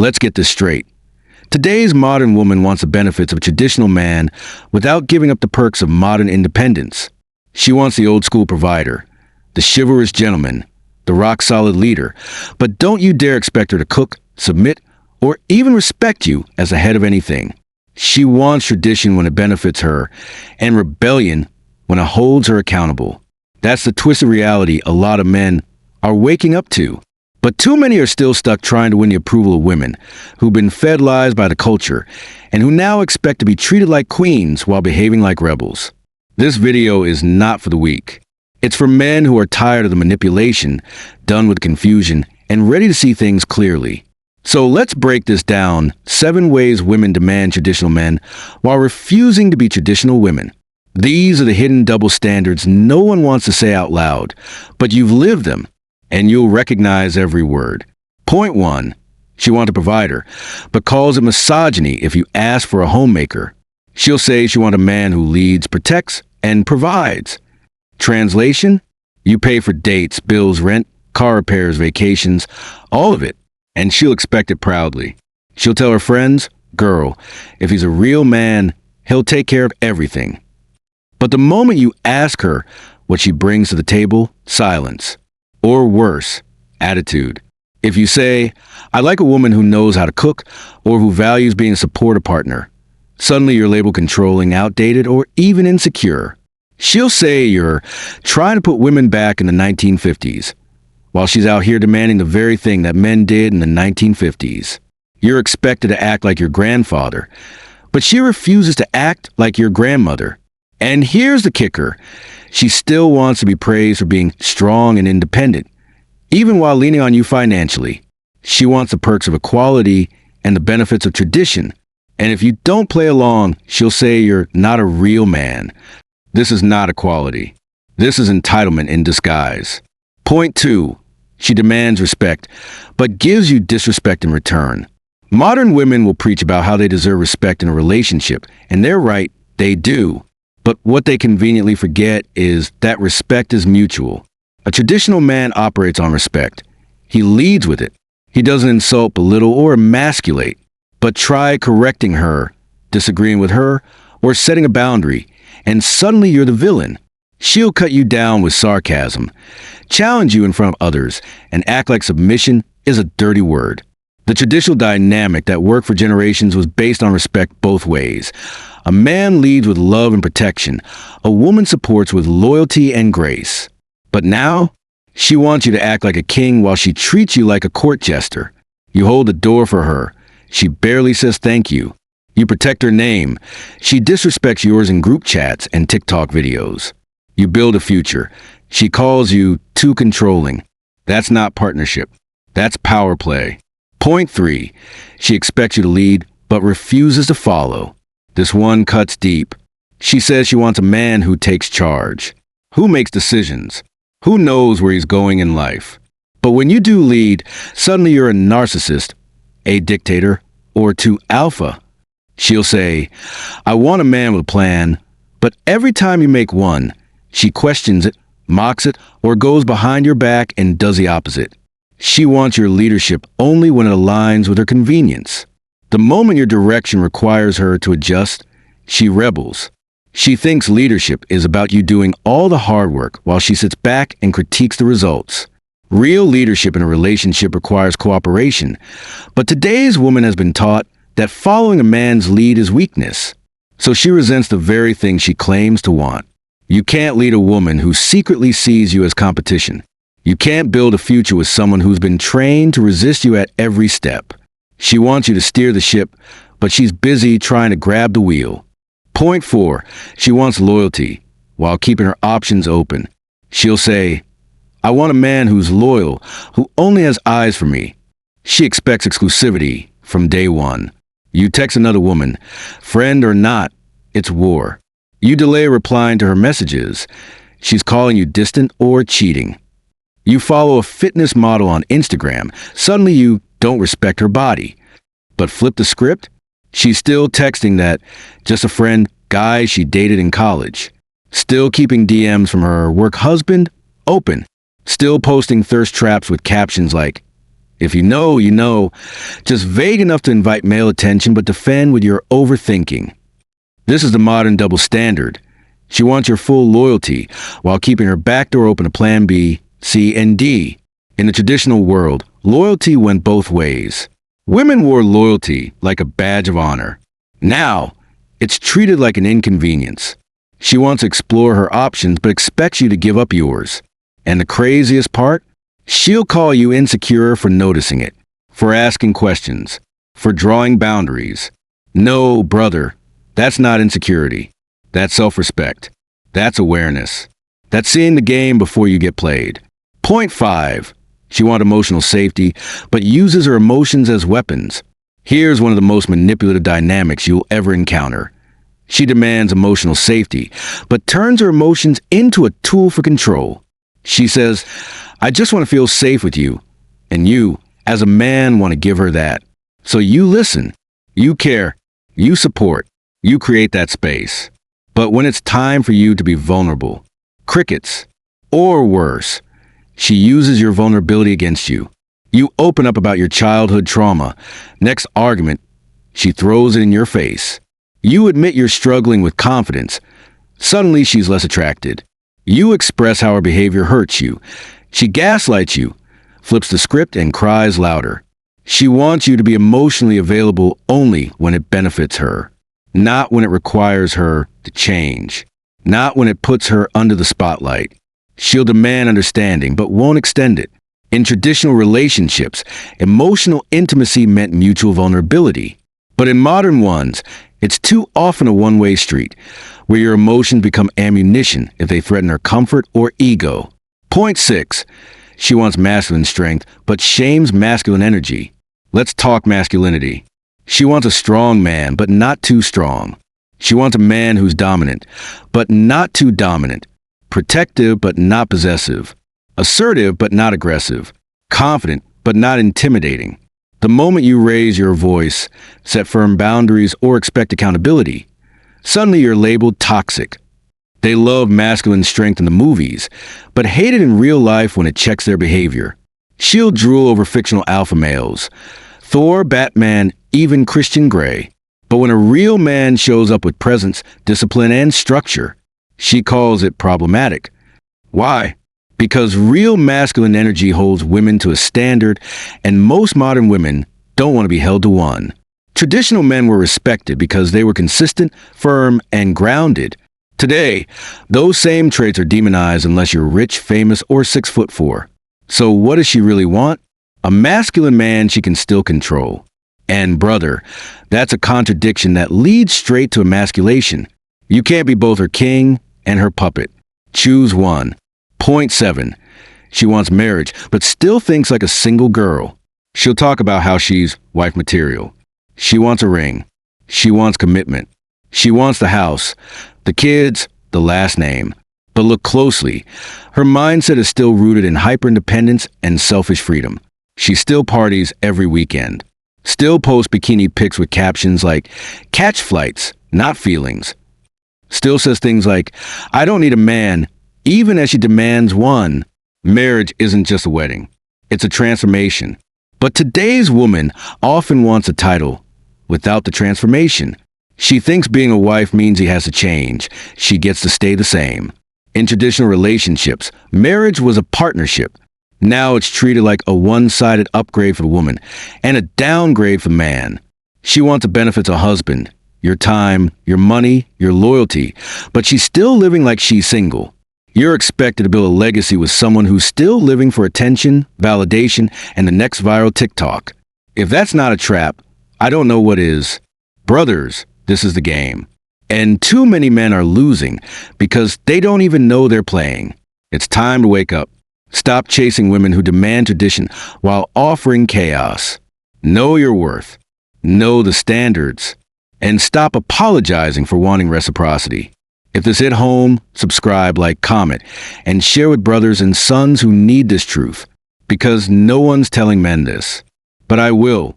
Let's get this straight. Today's modern woman wants the benefits of a traditional man without giving up the perks of modern independence. She wants the old-school provider, the chivalrous gentleman, the rock-solid leader, but don't you dare expect her to cook, submit, or even respect you as the head of anything. She wants tradition when it benefits her, and rebellion when it holds her accountable. That's the twisted reality a lot of men are waking up to. But too many are still stuck trying to win the approval of women who've been fed lies by the culture and who now expect to be treated like queens while behaving like rebels. This video is not for the weak. It's for men who are tired of the manipulation, done with confusion, and ready to see things clearly. So let's break this down: 7 ways women demand traditional men while refusing to be traditional women. These are the hidden double standards no one wants to say out loud, but you've lived them, and you'll recognize every word. Point 1. She wants a provider, but calls it misogyny if you ask for a homemaker. She'll say she wants a man who leads, protects, and provides. Translation: you pay for dates, bills, rent, car repairs, vacations, all of it, and she'll expect it proudly. She'll tell her friends, "Girl, if he's a real man, he'll take care of everything." But the moment you ask her what she brings to the table, silence. Or worse, attitude. If you say, "I like a woman who knows how to cook," or who values being a supportive partner, suddenly you're labeled controlling, outdated, or even insecure. She'll say you're trying to put women back in the 1950s, while she's out here demanding the very thing that men did in the 1950s. You're expected to act like your grandfather, but she refuses to act like your grandmother. And here's the kicker: she still wants to be praised for being strong and independent, even while leaning on you financially. She wants the perks of equality and the benefits of tradition. And if you don't play along, she'll say you're not a real man. This is not equality. This is entitlement in disguise. Point 2. She demands respect, but gives you disrespect in return. Modern women will preach about how they deserve respect in a relationship, and they're right, they do. But what they conveniently forget is that respect is mutual. A traditional man operates on respect. He leads with it. He doesn't insult, belittle, or emasculate. But try correcting her, disagreeing with her, or setting a boundary, and suddenly you're the villain. She'll cut you down with sarcasm, challenge you in front of others, and act like submission is a dirty word. The traditional dynamic that worked for generations was based on respect both ways. A man leads with love and protection. A woman supports with loyalty and grace. But now, she wants you to act like a king while she treats you like a court jester. You hold the door for her. She barely says thank you. You protect her name. She disrespects yours in group chats and TikTok videos. You build a future. She calls you too controlling. That's not partnership. That's power play. Point 3. She expects you to lead, but refuses to follow. This one cuts deep. She says she wants a man who takes charge, who makes decisions, who knows where he's going in life. But when you do lead, suddenly you're a narcissist, a dictator, or too alpha. She'll say, "I want a man with a plan," but every time you make one, she questions it, mocks it, or goes behind your back and does the opposite. She wants your leadership only when it aligns with her convenience. The moment your direction requires her to adjust, she rebels. She thinks leadership is about you doing all the hard work while she sits back and critiques the results. Real leadership in a relationship requires cooperation, but today's woman has been taught that following a man's lead is weakness, so she resents the very thing she claims to want. You can't lead a woman who secretly sees you as competition. You can't build a future with someone who's been trained to resist you at every step. She wants you to steer the ship, but she's busy trying to grab the wheel. Point 4. She wants loyalty, while keeping her options open. She'll say, "I want a man who's loyal, who only has eyes for me." She expects exclusivity from day one. You text another woman, friend or not, it's war. You delay replying to her messages. She's calling you distant or cheating. You follow a fitness model on Instagram. Suddenly you don't respect her body. But flip the script, she's still texting that just a friend guy she dated in college. Still keeping DMs from her work husband open. Still posting thirst traps with captions like, If you know, you know. Just vague enough to invite male attention but defend with your overthinking. This is the modern double standard. She wants your full loyalty while keeping her back door open to plan B, C, and D. In the traditional world, loyalty went both ways. Women wore loyalty like a badge of honor. Now, it's treated like an inconvenience. She wants to explore her options but expects you to give up yours. And the craziest part? She'll call you insecure for noticing it, for asking questions, for drawing boundaries. No, brother, that's not insecurity. That's self-respect. That's awareness. That's seeing the game before you get played. Point 5. She wants emotional safety, but uses her emotions as weapons. Here's one of the most manipulative dynamics you'll ever encounter. She demands emotional safety, but turns her emotions into a tool for control. She says, I just want to feel safe with you. And you, as a man, want to give her that. So you listen, you care, you support, you create that space. But when it's time for you to be vulnerable, crickets, or worse, she uses your vulnerability against you. You open up about your childhood trauma. Next argument, she throws it in your face. You admit you're struggling with confidence. Suddenly she's less attracted. You express how her behavior hurts you. She gaslights you, flips the script, and cries louder. She wants you to be emotionally available only when it benefits her, not when it requires her to change, not when it puts her under the spotlight. She'll demand understanding, but won't extend it. In traditional relationships, emotional intimacy meant mutual vulnerability. But in modern ones, it's too often a one-way street, where your emotions become ammunition if they threaten her comfort or ego. Point 6. She wants masculine strength, but shames masculine energy. Let's talk masculinity. She wants a strong man, but not too strong. She wants a man who's dominant, but not too dominant. Protective, but not possessive. Assertive, but not aggressive. Confident, but not intimidating. The moment you raise your voice, set firm boundaries, or expect accountability, suddenly you're labeled toxic. They love masculine strength in the movies, but hate it in real life when it checks their behavior. She'll drool over fictional alpha males. Thor, Batman, even Christian Grey. But when a real man shows up with presence, discipline, and structure, she calls it problematic. Why? Because real masculine energy holds women to a standard, and most modern women don't want to be held to one. Traditional men were respected because they were consistent, firm, and grounded. Today, those same traits are demonized unless you're rich, famous, or 6'4". So what does she really want? A masculine man she can still control. And brother, that's a contradiction that leads straight to emasculation. You can't be both her king and her puppet. Choose one. Point 7. She wants marriage, but still thinks like a single girl. She'll talk about how she's wife material. She wants a ring. She wants commitment. She wants the house, the kids, the last name. But look closely. Her mindset is still rooted in hyper-independence and selfish freedom. She still parties every weekend. Still posts bikini pics with captions like, catch flights, not feelings. Still says things like, I don't need a man, even as she demands one. Marriage isn't just a wedding. It's a transformation. But today's woman often wants a title without the transformation. She thinks being a wife means he has to change. She gets to stay the same. In traditional relationships, marriage was a partnership. Now it's treated like a one-sided upgrade for the woman and a downgrade for the man. She wants the benefits of husband, your time, your money, your loyalty, but she's still living like she's single. You're expected to build a legacy with someone who's still living for attention, validation, and the next viral TikTok. If that's not a trap, I don't know what is. Brothers, this is the game. And too many men are losing because they don't even know they're playing. It's time to wake up. Stop chasing women who demand tradition while offering chaos. Know your worth. Know the standards. And stop apologizing for wanting reciprocity. If this hit home, subscribe, like, comment, and share with brothers and sons who need this truth. Because no one's telling men this. But I will.